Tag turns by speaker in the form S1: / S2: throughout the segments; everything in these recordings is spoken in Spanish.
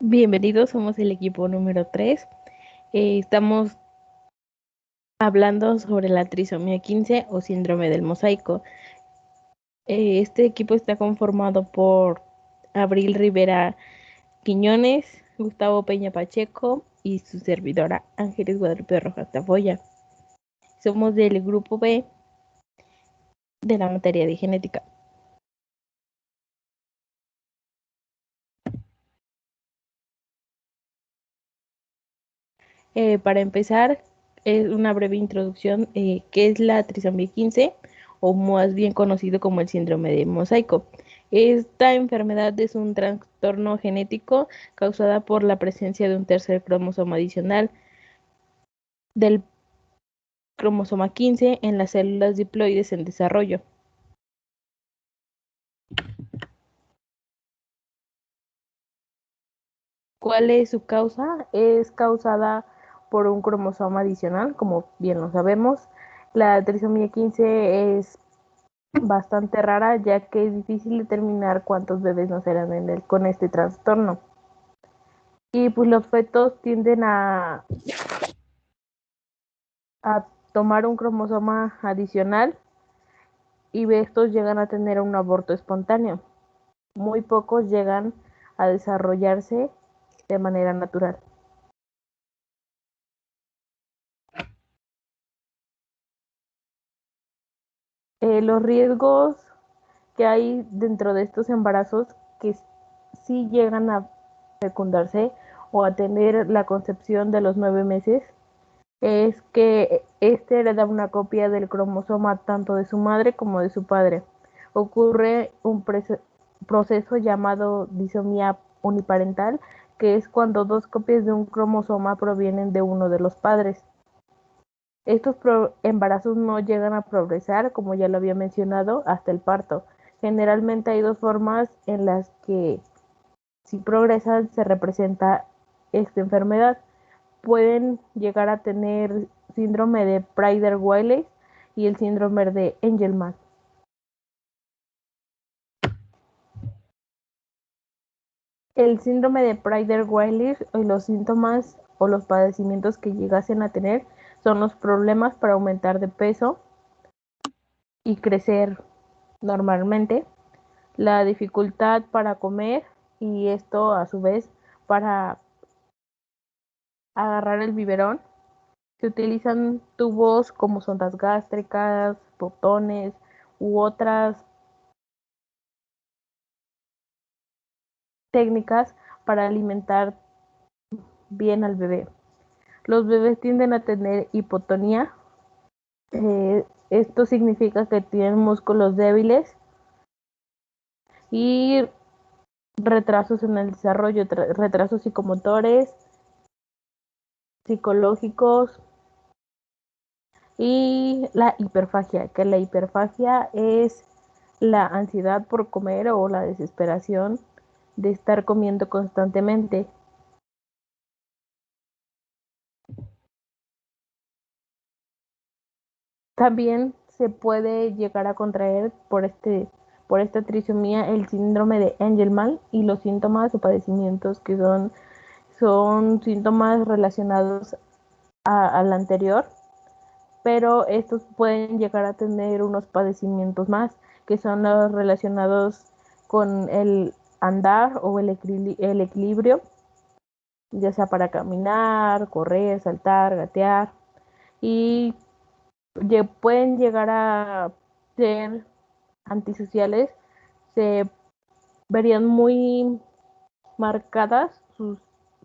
S1: Bienvenidos, somos el equipo número 3. Estamos hablando sobre la trisomía 15 o síndrome del mosaico. Este equipo está conformado por Abril Rivera Quiñones, Gustavo Peña Pacheco y su servidora Ángeles Guadalupe Rojas Tafoya. Somos del grupo B de la materia de genética. Para empezar, es una breve introducción, ¿qué es la trisomía 15 o más bien conocido como el síndrome de mosaico? Esta enfermedad es un trastorno genético causada por la presencia de un tercer cromosoma adicional del cromosoma 15 en las células diploides en desarrollo. ¿Cuál es su causa? Es causada por un cromosoma adicional, como bien lo sabemos. La trisomía 15 es bastante rara, ya que es difícil determinar cuántos bebés nacerán con este trastorno. Y pues los fetos tienden a tomar un cromosoma adicional y estos llegan a tener un aborto espontáneo. Muy pocos llegan a desarrollarse de manera natural. Los riesgos que hay dentro de estos embarazos que sí llegan a fecundarse o a tener la concepción de los 9 meses es que este hereda una copia del cromosoma tanto de su madre como de su padre. Ocurre un proceso llamado disomía uniparental, que es cuando dos copias de un cromosoma provienen de uno de los padres. Estos embarazos no llegan a progresar, como ya lo había mencionado, hasta el parto. Generalmente hay dos formas en las que si progresan se representa esta enfermedad. Pueden llegar a tener síndrome de Prader-Willi y el síndrome de Angelman. El síndrome de Prader-Willi y los síntomas o los padecimientos que llegasen a tener son los problemas para aumentar de peso y crecer normalmente, la dificultad para comer y esto a su vez para agarrar el biberón. Se utilizan tubos como sondas gástricas, botones u otras técnicas para alimentar bien al bebé. Los bebés tienden a tener hipotonía. Esto significa que tienen músculos débiles y retrasos en el desarrollo, retrasos psicomotores, psicológicos y la hiperfagia, que la hiperfagia es la ansiedad por comer o la desesperación de estar comiendo constantemente. También se puede llegar a contraer por esta trisomía el síndrome de Angelman y los síntomas o padecimientos que son síntomas relacionados al anterior, pero estos pueden llegar a tener unos padecimientos más que son los relacionados con el andar o el equilibrio, ya sea para caminar, correr, saltar, gatear, y pueden llegar a ser antisociales, se verían muy marcadas sus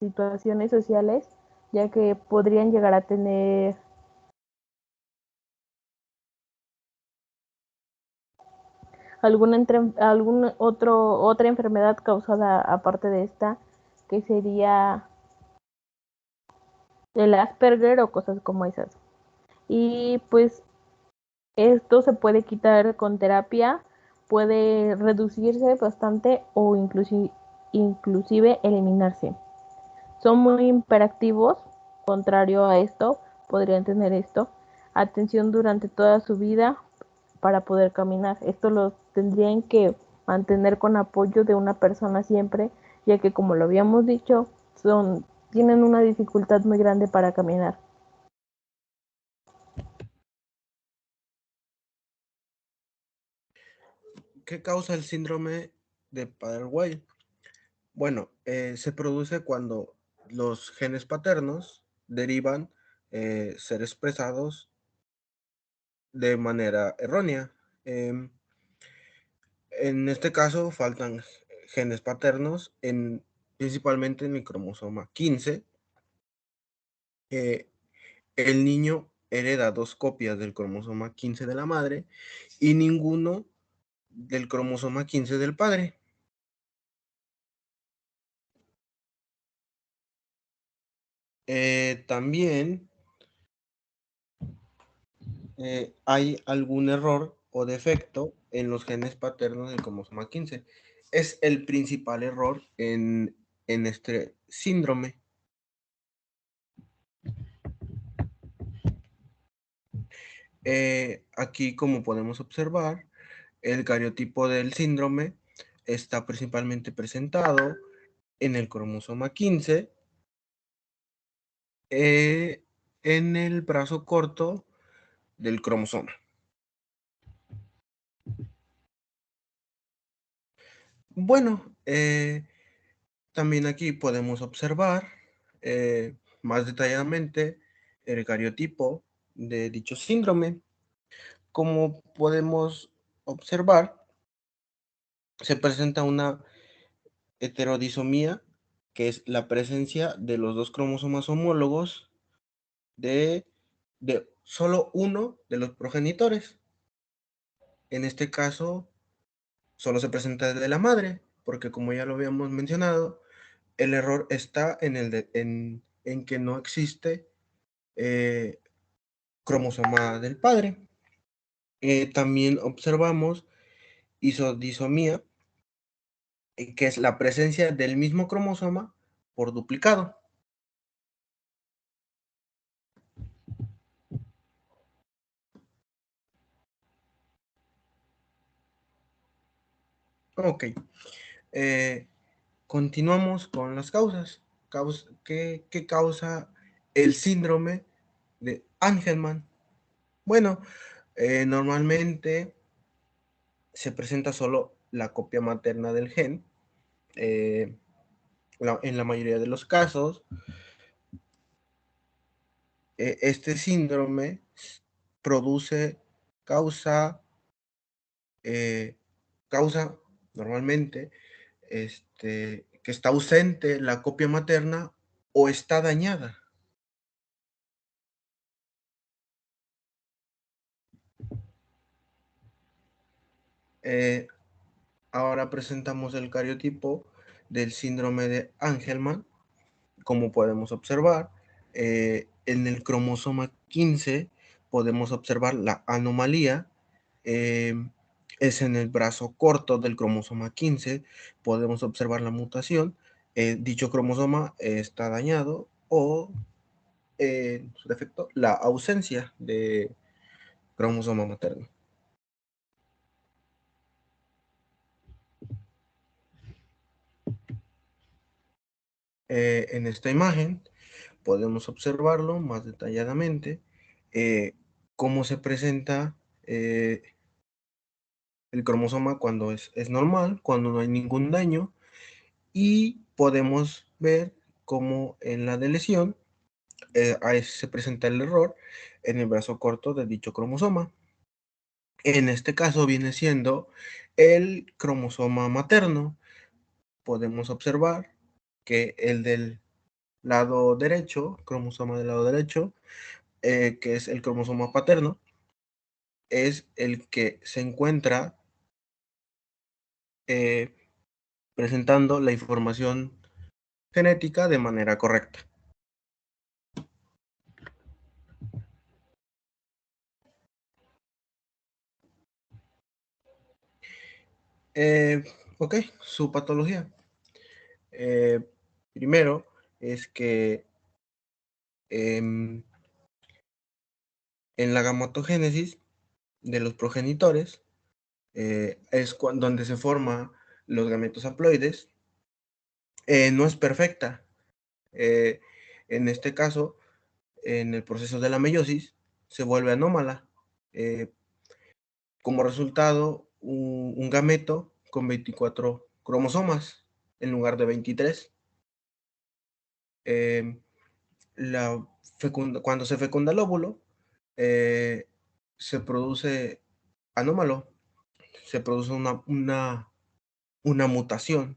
S1: situaciones sociales, ya que podrían llegar a tener otra enfermedad causada aparte de esta, que sería el Asperger o cosas como esas. Y pues esto se puede quitar con terapia, puede reducirse bastante o inclusive eliminarse. Son muy hiperactivos, contrario a esto, podrían tener esto, atención durante toda su vida para poder caminar. Esto lo tendrían que mantener con apoyo de una persona siempre ya que como lo habíamos dicho, tienen una dificultad muy grande para caminar.
S2: ¿Qué causa el síndrome de Prader-Willi? Bueno, se produce cuando los genes paternos derivan ser expresados de manera errónea. Em, en este caso, faltan genes paternos, principalmente en el cromosoma 15. Eh, el niño hereda dos copias del cromosoma 15 de la madre y ninguno del cromosoma 15 del padre. También hay algún error o defecto en los genes paternos del cromosoma 15. Es el principal error en este síndrome. Aquí, como podemos observar, el cariotipo del síndrome está principalmente presentado en el cromosoma 15, en el brazo corto del cromosoma. Bueno, también aquí podemos observar más detalladamente el cariotipo de dicho síndrome. Como podemos observar, se presenta una heterodisomía, que es la presencia de los dos cromosomas homólogos de, de solo uno de los progenitores. En este caso, solo se presenta de la madre, porque como ya lo habíamos mencionado, el error está en que no existe eh, cromosoma del padre. También observamos isodisomía, que es la presencia del mismo cromosoma por duplicado. Ok, eh, continuamos con las causas. ¿Qué causa el síndrome de Angelman? Bueno, normalmente se presenta solo la copia materna del gen. eh, en la mayoría de los casos, este síndrome produce, causa, eh, causa normalmente que está ausente la copia materna o está dañada. Eh, Ahora presentamos el cariotipo del síndrome de Angelman. Como podemos observar, en el cromosoma 15 podemos observar la anomalía. eh, es en el brazo corto del cromosoma 15, podemos observar la mutación. Dicho cromosoma está dañado o, en su defecto, la ausencia de cromosoma materno. En esta imagen podemos observarlo más detalladamente, eh, cómo se presenta el cromosoma cuando es normal, cuando no hay ningún daño, y podemos ver cómo en la de lesión ahí se presenta el error en el brazo corto de dicho cromosoma. En este caso viene siendo el cromosoma materno. Podemos observar que el del lado derecho, cromosoma del lado derecho, que es el cromosoma paterno, es el que se encuentra eh, presentando la información genética de manera correcta. Eh, ok, su patología. Eh, Primero es que em, en la gametogénesis de los progenitores es donde se forman los gametos haploides. no es perfecta. En este caso, en el proceso de la meiosis, se vuelve anómala. Como resultado, un gameto con 24 cromosomas en lugar de 23. Eh, cuando se fecunda el óvulo, se produce anómalo, se produce una mutación.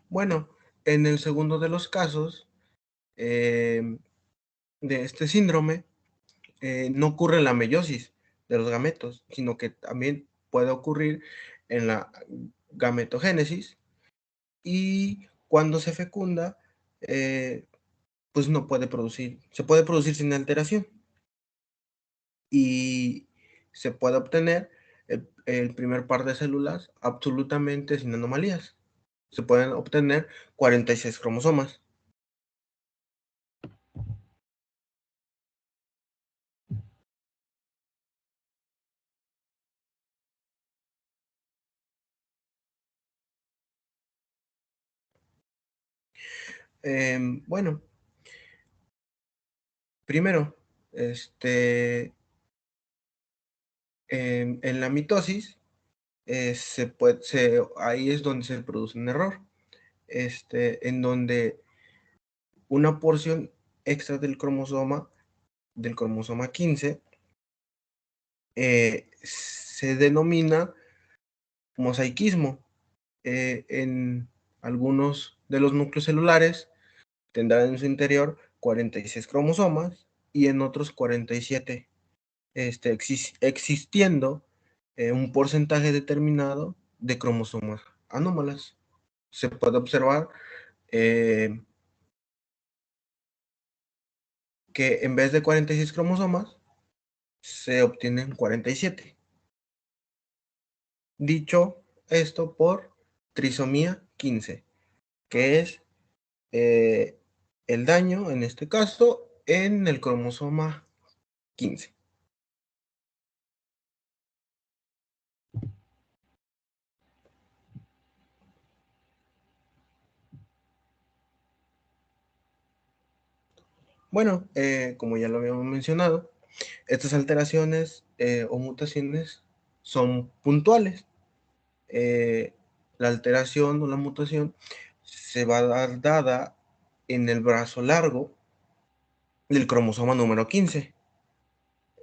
S2: Bueno, en el segundo de los casos de este síndrome, no ocurre la meiosis de los gametos, sino que también puede ocurrir en la gametogénesis, y cuando se fecunda, pues no puede producir, se puede producir sin alteración y se puede obtener el primer par de células absolutamente sin anomalías. Se pueden obtener 46 cromosomas. Bueno, primero, en la mitosis, ahí es donde se produce un error, en donde una porción extra del cromosoma 15, se denomina mosaicismo. En algunos de los núcleos celulares tendrán en su interior 46 cromosomas y en otros 47, existiendo un porcentaje determinado de cromosomas anómalas. Se puede observar que en vez de 46 cromosomas, se obtienen 47. Dicho esto por trisomía 15, que es el daño, en este caso, en el cromosoma 15. Bueno, como ya lo habíamos mencionado, estas alteraciones o mutaciones son puntuales. La alteración o la mutación se va a dar dada en el brazo largo del cromosoma número 15,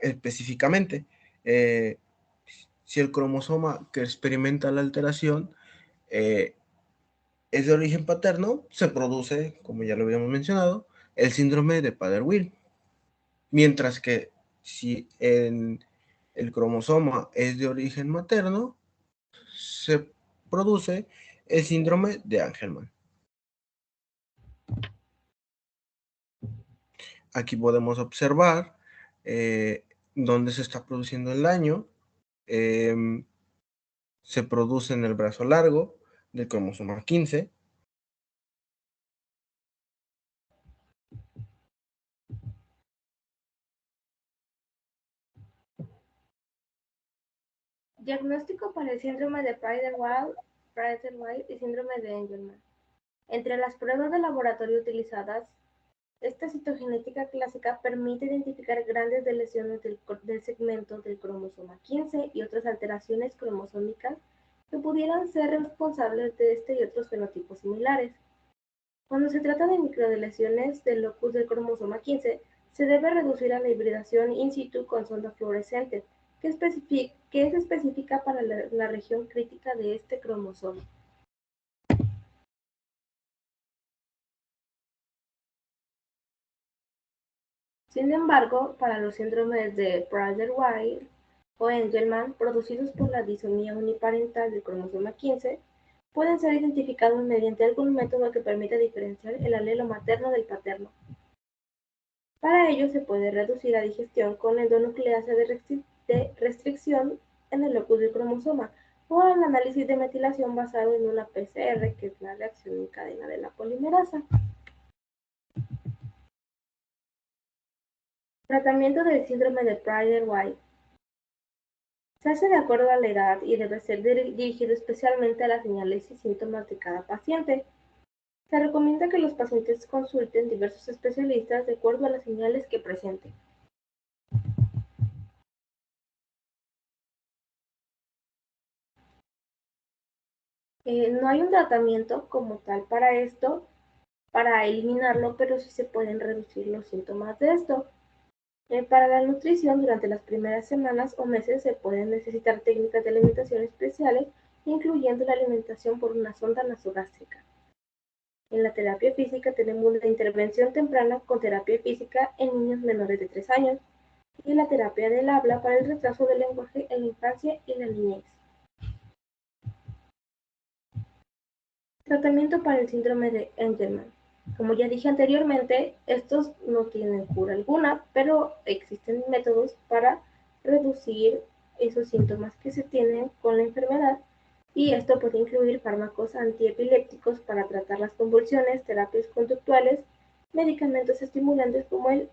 S2: específicamente. Eh, si el cromosoma que experimenta la alteración eh, es de origen paterno, se produce, como ya lo habíamos mencionado, el síndrome de Prader-Willi. Mientras que si el cromosoma es de origen materno, se produce el síndrome de Angelman. Aquí podemos observar dónde se está produciendo el daño. Se produce en el brazo largo del cromosoma 15.
S3: Diagnóstico para el síndrome de Prader-Willi y síndrome de Angelman. Entre las pruebas de laboratorio utilizadas, esta citogenética clásica permite identificar grandes lesiones del segmento del cromosoma 15 y otras alteraciones cromosómicas que pudieran ser responsables de este y otros fenotipos similares. Cuando se trata de microlesiones del locus del cromosoma 15, se debe reducir a la hibridación in situ con sonda fluorescente, que es específica para la región crítica de este cromosoma. Sin embargo, para los síndromes de Prader-Willi o Angelman producidos por la disonía uniparental del cromosoma 15, pueden ser identificados mediante algún método que permita diferenciar el alelo materno del paterno. Para ello se puede reducir la digestión con endonucleasa de restricción en el locus del cromosoma o el análisis de metilación basado en una PCR, que es la reacción en cadena de la polimerasa. Tratamiento del síndrome de Prader-Willi. Se hace de acuerdo a la edad y debe ser dirigido especialmente a las señales y síntomas de cada paciente. Se recomienda que los pacientes consulten diversos especialistas de acuerdo a las señales que presenten. No hay un tratamiento como tal para esto, para eliminarlo, pero sí se pueden reducir los síntomas de esto. Para la nutrición, durante las primeras semanas o meses se pueden necesitar técnicas de alimentación especiales, incluyendo la alimentación por una sonda nasogástrica. En la terapia física tenemos la intervención temprana con terapia física en niños menores de 3 años y la terapia del habla para el retraso del lenguaje en la infancia y la niñez. Tratamiento para el síndrome de Angelman. Como ya dije anteriormente, estos no tienen cura alguna, pero existen métodos para reducir esos síntomas que se tienen con la enfermedad, y esto puede incluir fármacos antiepilépticos para tratar las convulsiones, terapias conductuales, medicamentos estimulantes como el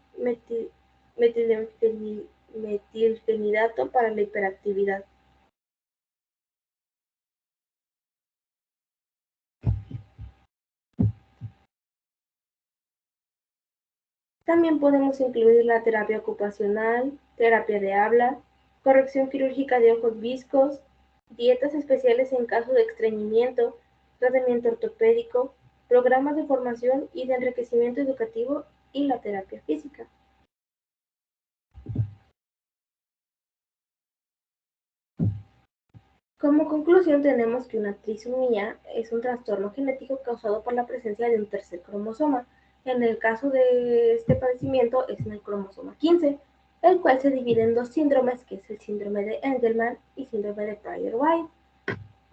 S3: metilfenidato para la hiperactividad. También podemos incluir la terapia ocupacional, terapia de habla, corrección quirúrgica de ojos viscos, dietas especiales en caso de estreñimiento, tratamiento ortopédico, programas de formación y de enriquecimiento educativo y la terapia física. Como conclusión tenemos que una trisomía es un trastorno genético causado por la presencia de un tercer cromosoma. En el caso de este padecimiento es en el cromosoma 15, el cual se divide en dos síndromes, que es el síndrome de Angelman y síndrome de Prader-Willi.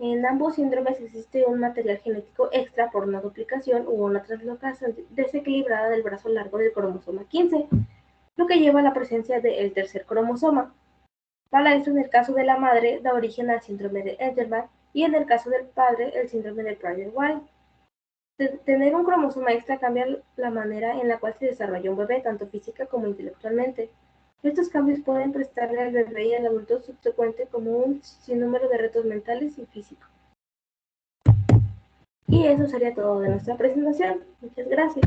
S3: En ambos síndromes existe un material genético extra por una duplicación u una translocación desequilibrada del brazo largo del cromosoma 15, lo que lleva a la presencia del tercer cromosoma. Para esto, en el caso de la madre, da origen al síndrome de Angelman y en el caso del padre, el síndrome de Prader-Willi. Tener un cromosoma extra cambia la manera en la cual se desarrolla un bebé, tanto física como intelectualmente. Estos cambios pueden prestarle al bebé y al adulto subsecuente como un sinnúmero de retos mentales y físicos. Y eso sería todo de nuestra presentación. Muchas gracias.